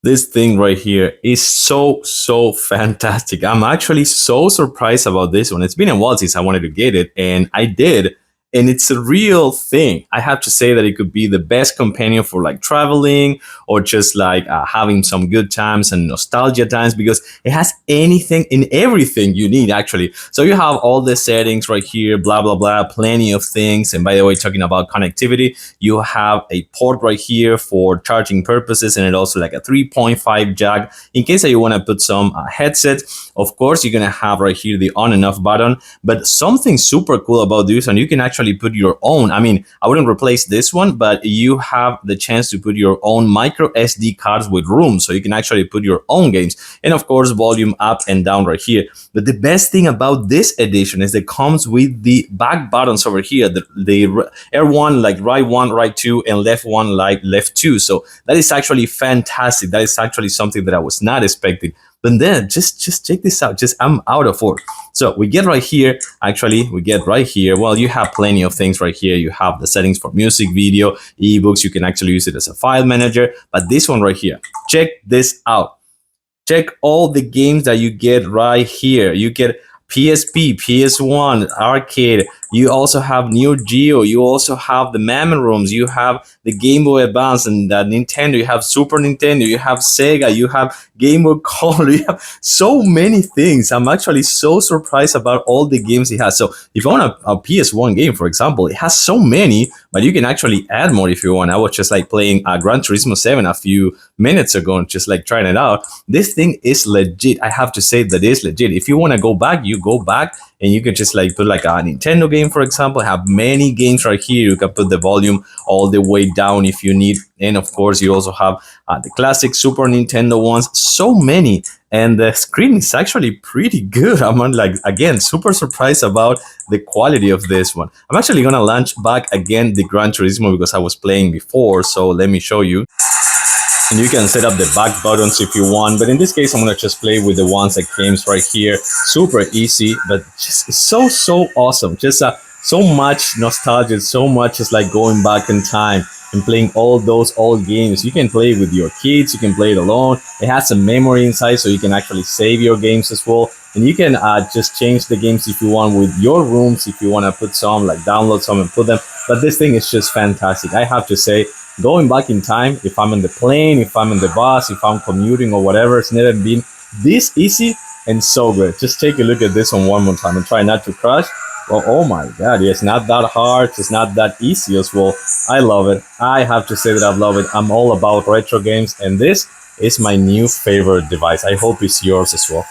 This thing right here is so fantastic. I'm actually so surprised about this one. It's been a while since I wanted to get it, and I did. And it's a real thing. I have to say that it could be the best companion for like traveling or just like having some good times and nostalgia times, because it has anything and everything you need actually. So you have all the settings right here, blah blah blah, plenty of things. And by the way, talking about connectivity, you have a port right here for charging purposes, and it also like a 3.5 jack in case that you want to put some headset. Of course, you're gonna have right here the on and off button, but something super cool about this, and you can actually put your own. I mean, I wouldn't replace this one, but you have the chance to put your own micro SD cards with room, so you can actually put your own games, and of course volume up and down right here. But the best thing about this edition is it comes with the back buttons over here, the R1 like right one, right two, and left one like left two. So that is actually fantastic. That is actually something that I was not expecting. But then just check this out. I'm out of order. So we get right here. Actually, we get right here. Well, you have plenty of things right here. You have the settings for music, video, ebooks. You can actually use it as a file manager. But this one right here, check this out. Check all the games that you get right here. You get PSP, PS1, arcade. You also have Neo Geo. You also have the Mammon Rooms. You have the Game Boy Advance and Nintendo. You have Super Nintendo. You have Sega. You have Game Boy Color. You have so many things. I'm actually so surprised about all the games it has. So if you want a PS1 game, for example, it has so many, but you can actually add more if you want. I was just like playing Gran Turismo 7 a few minutes ago and just like trying it out. This thing is legit. I have to say that it's legit. If you want to go back, you go back, and you can just like put like a Nintendo game, for example, have many games right here. You can put the volume all the way down if you need. And of course, you also have the classic Super Nintendo ones, so many. And the screen is actually pretty good. I'm like, again, super surprised about the quality of this one. I'm actually going to launch back again the Gran Turismo because I was playing before. So let me show you. And you can set up the back buttons if you want, but in this case, I'm gonna just play with the ones that came right here. Super easy, but just so awesome. Just so much nostalgia, so much is like going back in time and playing all those old games. You can play with your kids, you can play it alone. It has some memory inside, so you can actually save your games as well. And you can just change the games if you want with your rooms, if you want to put some, like download some and put them. But this thing is just fantastic. I have to say, going back in time, if I'm in the plane, if I'm in the bus, if I'm commuting or whatever, it's never been this easy and so good. Just take a look at this one more time and try not to crash. Well, oh my God, it's not that hard. It's not that easy as well. I love it. I have to say that I love it. I'm all about retro games, and this is my new favorite device. I hope it's yours as well.